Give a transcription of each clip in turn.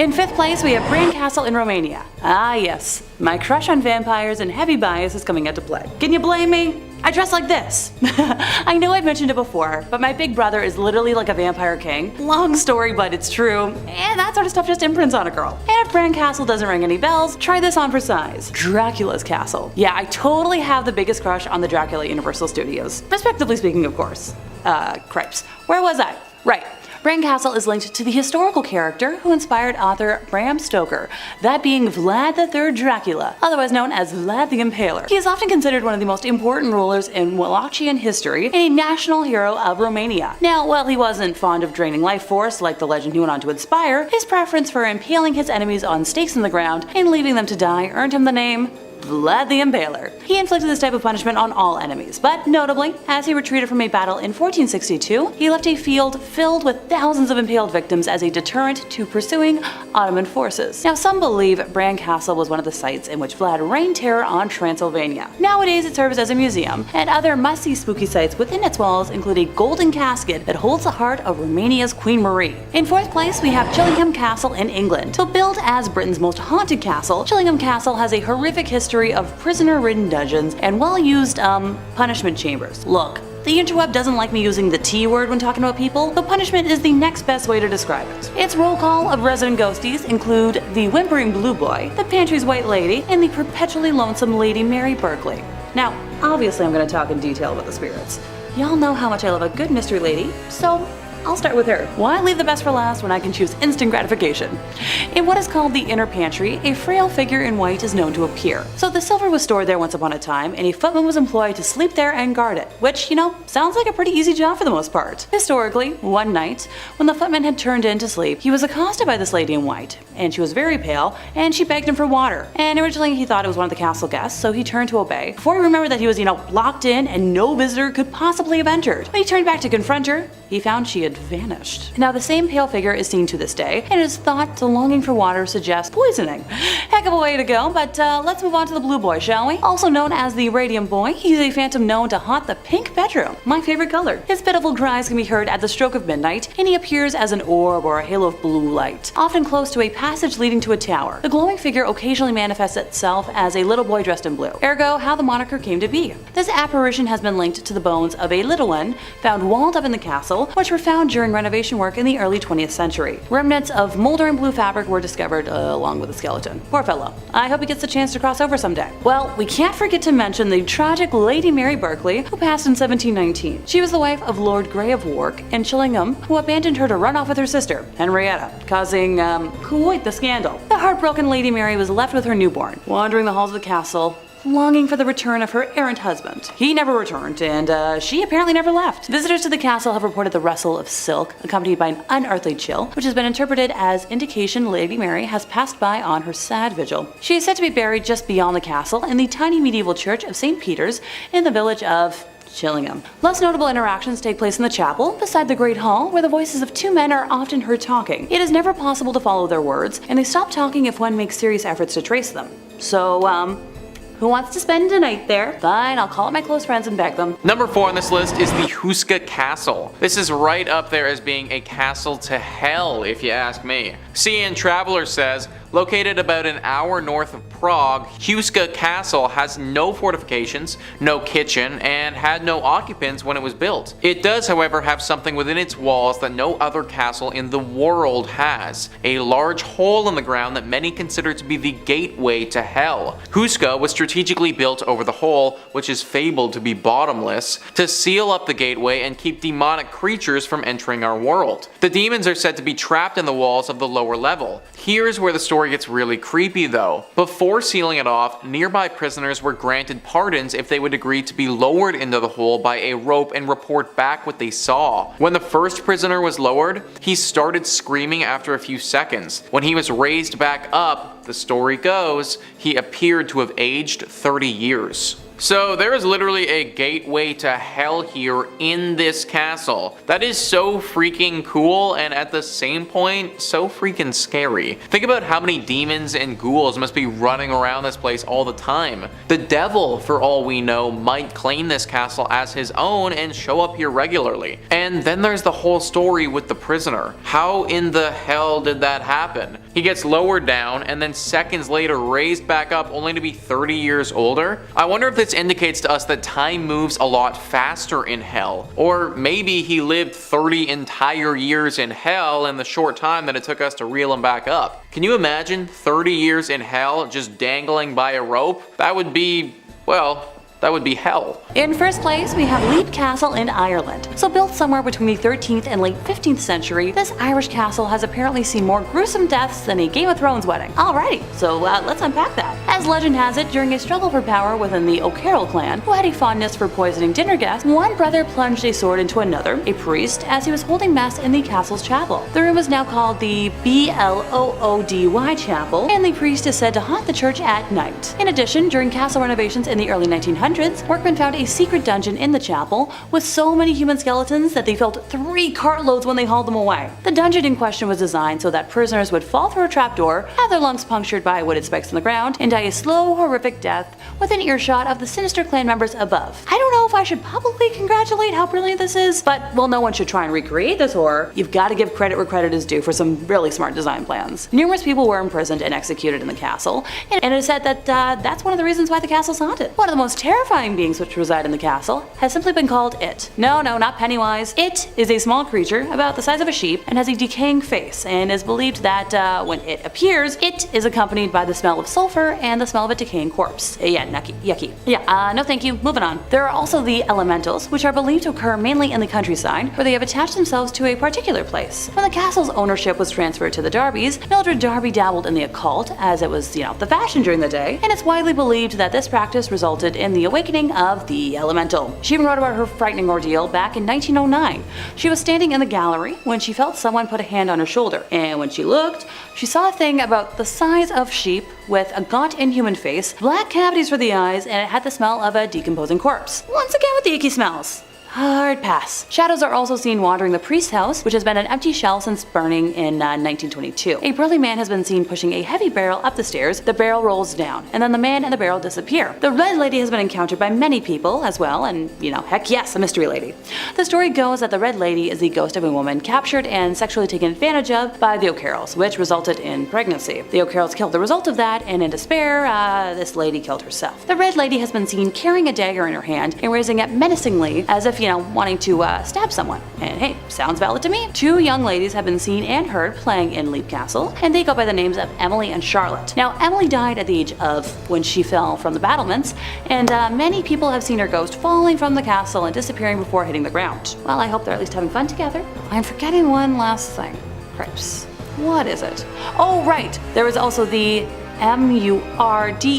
In 5th place, we have Bran Castle in Romania. Ah yes, my crush on vampires and heavy bias is coming into play. Can you blame me? I dress like this. I know I've mentioned it before, but my big brother is literally like a vampire king. Long story, but it's true. And that sort of stuff just imprints on a girl. And if Bran Castle doesn't ring any bells, try this on for size. Dracula's Castle. Yeah, I totally have the biggest crush on the Dracula at Universal Studios. Respectively speaking, of course. Cripes. Where was I? Right. Bran Castle is linked to the historical character who inspired author Bram Stoker, that being Vlad III Dracula, otherwise known as Vlad the Impaler. He is often considered one of the most important rulers in Wallachian history and a national hero of Romania. Now, while he wasn't fond of draining life force like the legend he went on to inspire, his preference for impaling his enemies on stakes in the ground and leaving them to die earned him the name Vlad the Impaler. He inflicted this type of punishment on all enemies, but notably, as he retreated from a battle in 1462, he left a field filled with thousands of impaled victims as a deterrent to pursuing Ottoman forces. Now, some believe Bran Castle was one of the sites in which Vlad reigned terror on Transylvania. Nowadays, it serves as a museum, and other must-see spooky sites within its walls include a golden casket that holds the heart of Romania's Queen Marie. In 4th place, we have Chillingham Castle in England. So billed as Britain's most haunted castle, Chillingham Castle has a horrific history of prisoner-ridden dungeons and well-used, punishment chambers. Look, the interweb doesn't like me using the T word when talking about people, but punishment is the next best way to describe it. Its roll call of resident ghosties include the whimpering blue boy, the pantry's white lady, and the perpetually lonesome Lady Mary Berkeley. Now, obviously I'm going to talk in detail about the spirits. Y'all know how much I love a good mystery lady, so I'll start with her. Why leave the best for last when I can choose instant gratification? In what is called the inner pantry, a frail figure in white is known to appear. So the silver was stored there once upon a time, and a footman was employed to sleep there and guard it, which, sounds like a pretty easy job for the most part. Historically, one night, when the footman had turned in to sleep, he was accosted by this lady in white, and she was very pale, and she begged him for water. And originally he thought it was one of the castle guests, so he turned to obey, before he remembered that he was, locked in and no visitor could possibly have entered. When he turned back to confront her, he found she had vanished. Now the same pale figure is seen to this day, and it is thought the longing for water suggests poisoning. Heck of a way to go, but let's move on to the blue boy, shall we? Also known as the radium boy, he's a phantom known to haunt the pink bedroom, my favorite color. His pitiful cries can be heard at the stroke of midnight, and he appears as an orb or a halo of blue light, often close to a passage leading to a tower. The glowing figure occasionally manifests itself as a little boy dressed in blue, ergo how the moniker came to be. This apparition has been linked to the bones of a little one found walled up in the castle, which were found during renovation work in the early 20th century. Remnants of moldering blue fabric were discovered along with the skeleton. Poor fellow. I hope he gets the chance to cross over someday. Well, we can't forget to mention the tragic Lady Mary Berkeley, who passed in 1719. She was the wife of Lord Grey of Wark and Chillingham, who abandoned her to run off with her sister, Henrietta, causing, quite the scandal. The heartbroken Lady Mary was left with her newborn, wandering the halls of the castle, longing for the return of her errant husband. He never returned, and she apparently never left. Visitors to the castle have reported the rustle of silk, accompanied by an unearthly chill, which has been interpreted as indication Lady Mary has passed by on her sad vigil. She is said to be buried just beyond the castle in the tiny medieval church of St. Peter's in the village of Chillingham. Less notable interactions take place in the chapel, beside the Great Hall, where the voices of two men are often heard talking. It is never possible to follow their words, and they stop talking if one makes serious efforts to trace them. So, who wants to spend a night there? Fine, I'll call up my close friends and beg them. Number 4 on this list is the Husa Castle. This is right up there as being a castle to hell, if you ask me. CN Traveler says, located about an hour north of Prague, Husa Castle has no fortifications, no kitchen, and had no occupants when it was built. It does, however, have something within its walls that no other castle in the world has: a large hole in the ground that many consider to be the gateway to hell. Husa was strategically built over the hole, which is fabled to be bottomless, to seal up the gateway and keep demonic creatures from entering our world. The demons are said to be trapped in the walls of the lower level. Here's where the story gets really creepy though. Before sealing it off, nearby prisoners were granted pardons if they would agree to be lowered into the hole by a rope and report back what they saw. When the first prisoner was lowered, he started screaming after a few seconds. When he was raised back up, the story goes, he appeared to have aged 30 years. So there is literally a gateway to hell here in this castle. That is so freaking cool, and at the same point, so freaking scary. Think about how many demons and ghouls must be running around this place all the time. The devil, for all we know, might claim this castle as his own and show up here regularly. And then there's the whole story with the prisoner. How in the hell did that happen? He gets lowered down and then seconds later raised back up only to be 30 years older? I wonder if this indicates to us that time moves a lot faster in hell. Or maybe he lived 30 entire years in hell in the short time that it took us to reel him back up. Can you imagine 30 years in hell just dangling by a rope? That would be, well, that would be hell. In first place, we have Leap Castle in Ireland. So built somewhere between the 13th and late 15th century, this Irish castle has apparently seen more gruesome deaths than a Game of Thrones wedding. Alrighty, so let's unpack that. As legend has it, during a struggle for power within the O'Carroll clan, who had a fondness for poisoning dinner guests, one brother plunged a sword into another, a priest, as he was holding mass in the castle's chapel. The room is now called the Bloody Chapel, and the priest is said to haunt the church at night. In addition, during castle renovations in the early 1900s, workmen found a secret dungeon in the chapel with so many human skeletons that they filled 3 cartloads when they hauled them away. The dungeon in question was designed so that prisoners would fall through a trapdoor, have their lungs punctured by wooden spikes in the ground, and die a slow, horrific death within earshot of the sinister clan members above. I don't know if I should publicly congratulate how brilliant this is, but well, no one should try and recreate this horror. You've got to give credit where credit is due for some really smart design plans. Numerous people were imprisoned and executed in the castle, and it is said that that's one of the reasons why the castle's haunted. One of the most terrifying beings which reside in the castle has simply been called It. No, not Pennywise. It is a small creature about the size of a sheep and has a decaying face, and is believed that when it appears, it is accompanied by the smell of sulfur and the smell of a decaying corpse. Yeah, yucky. Yeah, no thank you, moving on. There are also the elementals, which are believed to occur mainly in the countryside, where they have attached themselves to a particular place. When the castle's ownership was transferred to the Darbys, Mildred Darby dabbled in the occult, as it was, the fashion during the day, and it's widely believed that this practice resulted in the awakening of the elemental. She even wrote about her frightening ordeal back in 1909. She was standing in the gallery when she felt someone put a hand on her shoulder, and when she looked, she saw a thing about the size of sheep with a gaunt inhuman face, black cavities for the eyes, and it had the smell of a decomposing corpse. Once again with the icky smells. Hard pass. Shadows are also seen wandering the priest's house, which has been an empty shell since burning in 1922. A burly man has been seen pushing a heavy barrel up the stairs. The barrel rolls down, and then the man and the barrel disappear. The Red Lady has been encountered by many people as well, and heck yes, a mystery lady. The story goes that the Red Lady is the ghost of a woman captured and sexually taken advantage of by the O'Carrolls, which resulted in pregnancy. The O'Carrolls killed the result of that, and in despair, this lady killed herself. The Red Lady has been seen carrying a dagger in her hand and raising it menacingly as if wanting to stab someone. And hey, sounds valid to me. 2 young ladies have been seen and heard playing in Leap Castle, and they go by the names of Emily and Charlotte. Now, Emily died at the age of when she fell from the battlements, and many people have seen her ghost falling from the castle and disappearing before hitting the ground. Well, I hope they're at least having fun together. I'm forgetting one last thing. Cripes. What is it? Oh, right! There is also the M-U-R-D-E-R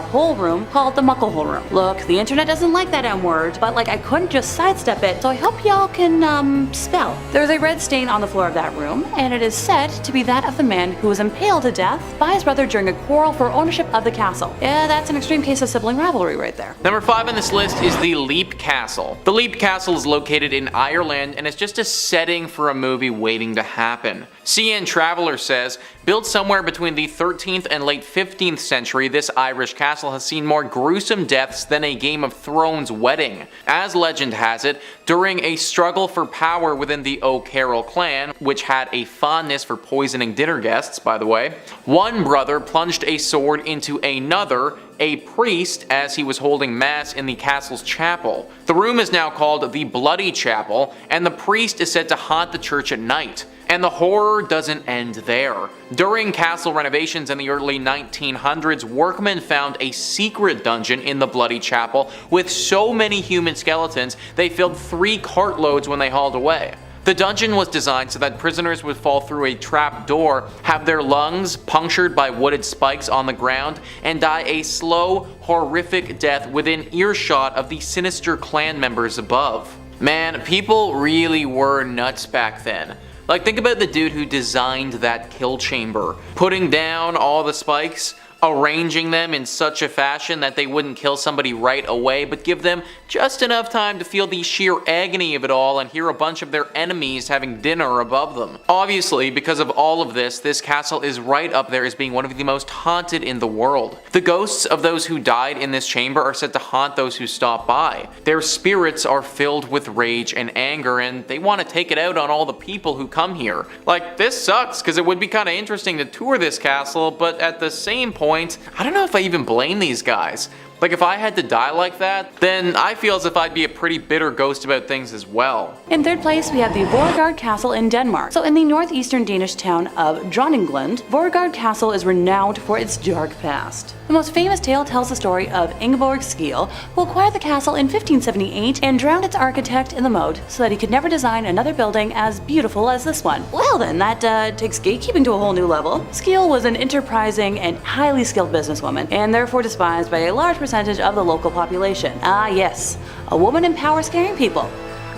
hole room called the Muckle Hole Room. Look, the internet doesn't like that M word, but I couldn't just sidestep it, so I hope y'all can, spell. There's a red stain on the floor of that room, and it is said to be that of the man who was impaled to death by his brother during a quarrel for ownership of the castle. Yeah, that's an extreme case of sibling rivalry right there. Number 5 on this list is the Leap Castle. The Leap Castle is located in Ireland, and it's just a setting for a movie waiting to happen. CN Traveler says, built somewhere between the 13th and late 15th century, this Irish castle has seen more gruesome deaths than a Game of Thrones wedding. As legend has it, during a struggle for power within the O'Carroll clan, which had a fondness for poisoning dinner guests, by the way, one brother plunged a sword into another, a priest, as he was holding mass in the castle's chapel. The room is now called the Bloody Chapel, and the priest is said to haunt the church at night. And the horror doesn't end there. During castle renovations in the early 1900s, workmen found a secret dungeon in the Bloody Chapel with so many human skeletons they filled 3 cartloads when they hauled away. The dungeon was designed so that prisoners would fall through a trap door, have their lungs punctured by wooden spikes on the ground, and die a slow, horrific death within earshot of the sinister clan members above. Man, people really were nuts back then. Think about the dude who designed that kill chamber, putting down all the spikes. arranging them in such a fashion that they wouldn't kill somebody right away, but give them just enough time to feel the sheer agony of it all and hear a bunch of their enemies having dinner above them. Obviously, because of all of this, this castle is right up there as being one of the most haunted in the world. The ghosts of those who died in this chamber are said to haunt those who stop by. Their spirits are filled with rage and anger, and they want to take it out on all the people who come here. Like, this sucks, because it would be kind of interesting to tour this castle, but at the same point, I don't know if I even blame these guys. Like, if I had to die like that, then I feel as if I'd be a pretty bitter ghost about things as well. In third place, we have the Borgard Castle in Denmark. So in the northeastern Danish town of Dronninglund, Borgard Castle is renowned for its dark past. The most famous tale tells the story of Ingeborg Skeel, who acquired the castle in 1578 and drowned its architect in the moat so that he could never design another building as beautiful as this one. Well then, that takes gatekeeping to a whole new level. Skeel was an enterprising and highly skilled businesswoman, and therefore despised by a large percentage of the local population. Ah yes, a woman in power scaring people.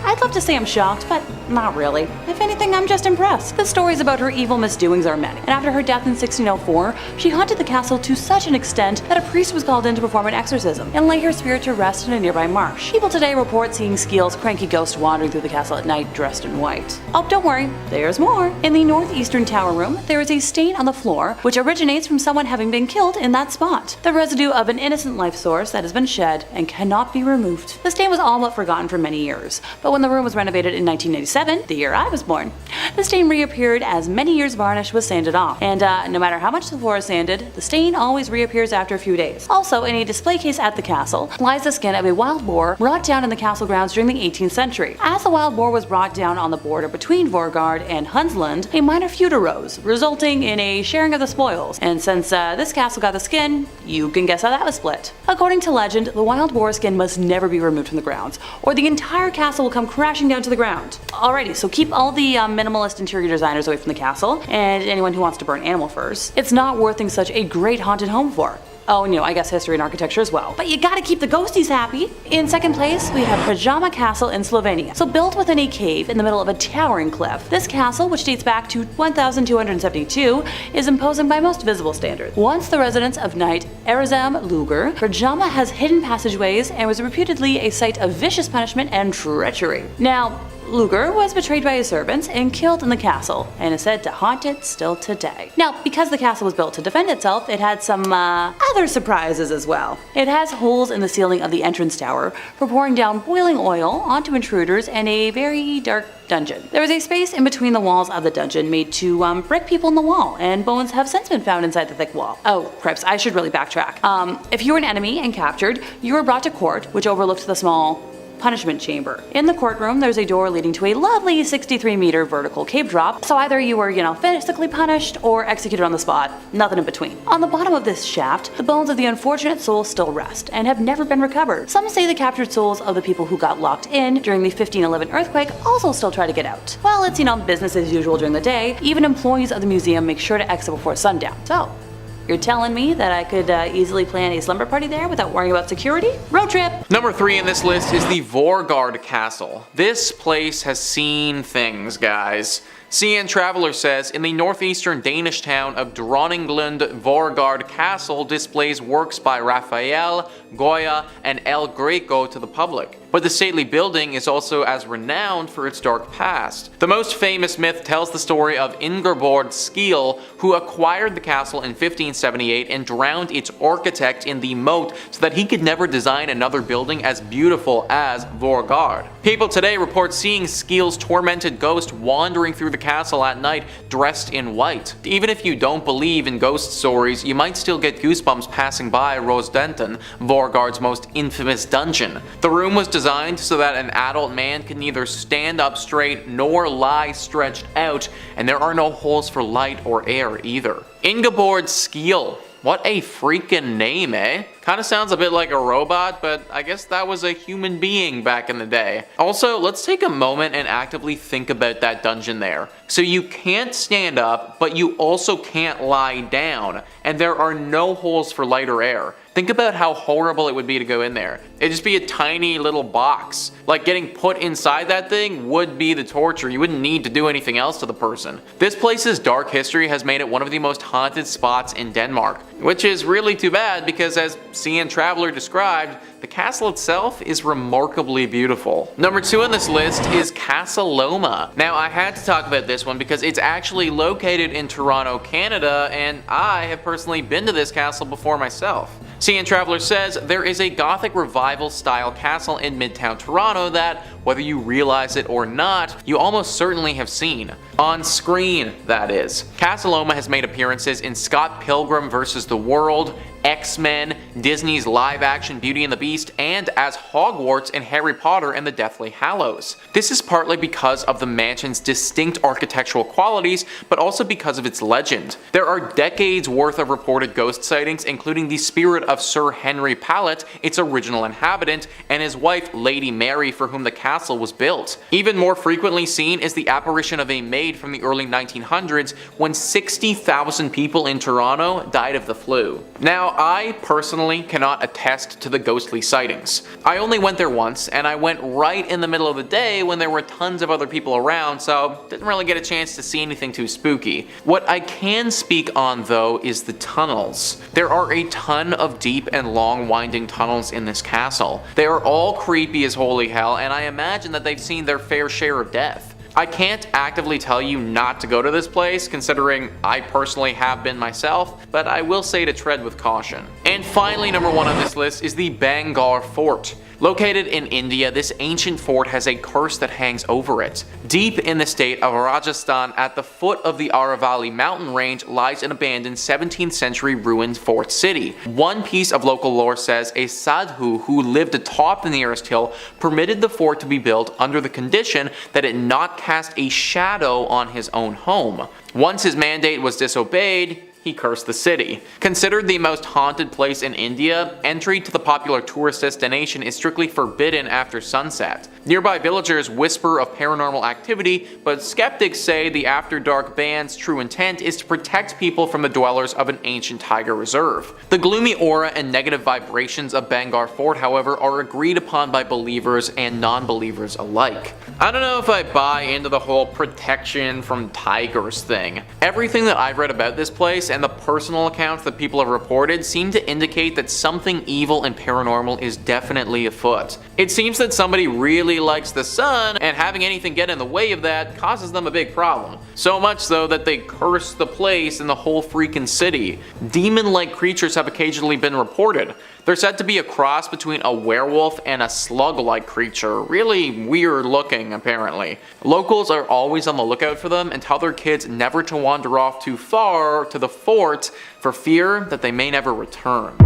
I'd love to say I'm shocked, but not really. If anything, I'm just impressed. The stories about her evil misdoings are many, and after her death in 1604, she haunted the castle to such an extent that a priest was called in to perform an exorcism and lay her spirit to rest in a nearby marsh. People today report seeing Skeel's cranky ghost wandering through the castle at night dressed in white. Oh, don't worry, there's more. In the northeastern tower room, there is a stain on the floor, which originates from someone having been killed in that spot. The residue of an innocent life source that has been shed and cannot be removed. The stain was all but forgotten for many years, but when the room was renovated in 1987, the year I was born, the stain reappeared as many years varnish was sanded off. And no matter how much the floor is sanded, the stain always reappears after a few days. Also, in a display case at the castle lies the skin of a wild boar brought down in the castle grounds during the 18th century. As the wild boar was brought down on the border between Borgard and Hunsland, a minor feud arose, resulting in a sharing of the spoils. And since this castle got the skin, you can guess how that was split. According to legend, the wild boar skin must never be removed from the grounds, or the entire castle will come crashing down to the ground. Alrighty, so keep all the minimalist interior designers away from the castle, and anyone who wants to burn animal furs. It's not worth such a great haunted home for. Oh, and I guess history and architecture as well. But you gotta keep the ghosties happy. In second place, we have Pajama Castle in Slovenia. So built within a cave in the middle of a towering cliff, this castle, which dates back to 1272, is imposing by most visible standards. Once the residence of Knight Erazam Luger, Pajama has hidden passageways and was reputedly a site of vicious punishment and treachery. Now, Luger was betrayed by his servants and killed in the castle, and is said to haunt it still today. Now, because the castle was built to defend itself, it had some other surprises as well. It has holes in the ceiling of the entrance tower for pouring down boiling oil onto intruders and a very dark dungeon. There is a space in between the walls of the dungeon made to brick people in the wall, and bones have since been found inside the thick wall. Oh, cripes, I should really backtrack. If you were an enemy and captured, you were brought to court, which overlooked the small punishment chamber. In the courtroom, there's a door leading to a lovely 63-meter vertical cave drop, so either you were, physically punished or executed on the spot, nothing in between. On the bottom of this shaft, the bones of the unfortunate souls still rest and have never been recovered. Some say the captured souls of the people who got locked in during the 1511 earthquake also still try to get out. While it's, business as usual during the day, even employees of the museum make sure to exit before sundown. So, you're telling me that I could easily plan a slumber party there without worrying about security? Road trip! Number 3 in this list is the Borgard Castle. This place has seen things, guys. CN Traveler says, in the northeastern Danish town of Dronninglund, Borgard Castle displays works by Raphael, Goya, and El Greco to the public. But the stately building is also as renowned for its dark past. The most famous myth tells the story of Ingeborg Skeel, who acquired the castle in 1578 and drowned its architect in the moat so that he could never design another building as beautiful as Borgard. People today report seeing Skeel's tormented ghost wandering through the castle at night dressed in white. Even if you don't believe in ghost stories, you might still get goosebumps passing by Rosdenton, Borgard's most infamous dungeon. The room was designed so that an adult man can neither stand up straight nor lie stretched out, and there are no holes for light or air either. Ingeborg Skeel. What a freaking name, eh? Kinda sounds a bit like a robot, but I guess that was a human being back in the day. Also, let's take a moment and actively think about that dungeon there. So you can't stand up, but you also can't lie down, and there are no holes for light or air. Think about how horrible it would be to go in there. It'd just be a tiny little box. Like, getting put inside that thing would be the torture. You wouldn't need to do anything else to the person. This place's dark history has made it one of the most haunted spots in Denmark. Which is really too bad because, as CN Traveler described, the castle itself is remarkably beautiful. Number 2 on this list is Caloma. Now, I had to talk about this one because it's actually located in Toronto, Canada, and I have personally been to this castle before myself. CN Traveler says there is a Gothic revival style castle in Midtown Toronto that, whether you realize it or not, you almost certainly have seen. On screen, that is. Caloma has made appearances in Scott Pilgrim vs. the World, X-Men, Disney's live-action Beauty and the Beast, and as Hogwarts in Harry Potter and the Deathly Hallows. This is partly because of the mansion's distinct architectural qualities, but also because of its legend. There are decades worth of reported ghost sightings, including the spirit of Sir Henry Pallet, its original inhabitant, and his wife Lady Mary, for whom the castle was built. Even more frequently seen is the apparition of a maid from the early 1900s when 60,000 people in Toronto died of the flu. Now, I personally cannot attest to the ghostly sightings. I only went there once, and I went right in the middle of the day when there were tons of other people around, so didn't really get a chance to see anything too spooky. What I can speak on though is the tunnels. There are a ton of deep and long winding tunnels in this castle. They are all creepy as holy hell, and I imagine that they've seen their fair share of death. I can't actively tell you not to go to this place, considering I personally have been myself, but I will say to tread with caution. And finally, number 1 on this list is the Bangar Fort. Located in India, this ancient fort has a curse that hangs over it. Deep in the state of Rajasthan, at the foot of the Aravalli mountain range, lies an abandoned 17th century ruined fort city. One piece of local lore says a sadhu who lived atop the nearest hill permitted the fort to be built under the condition that it not cast a shadow on his own home. Once his mandate was disobeyed, he cursed the city. Considered the most haunted place in India, entry to the popular tourist destination is strictly forbidden after sunset. Nearby villagers whisper of paranormal activity, but skeptics say the After Dark band's true intent is to protect people from the dwellers of an ancient tiger reserve. The gloomy aura and negative vibrations of Bangar Fort, however, are agreed upon by believers and non-believers alike. I don't know if I buy into the whole protection from tigers thing. Everything that I've read about this place and the personal accounts that people have reported seem to indicate that something evil and paranormal is definitely afoot. It seems that somebody really likes the sun, and having anything get in the way of that causes them a big problem. So much so that they curse the place and the whole freaking city. Demon-like creatures have occasionally been reported. They're said to be a cross between a werewolf and a slug-like creature. Really weird looking, apparently. Locals are always on the lookout for them and tell their kids never to wander off too far to the fort for fear that they may never return.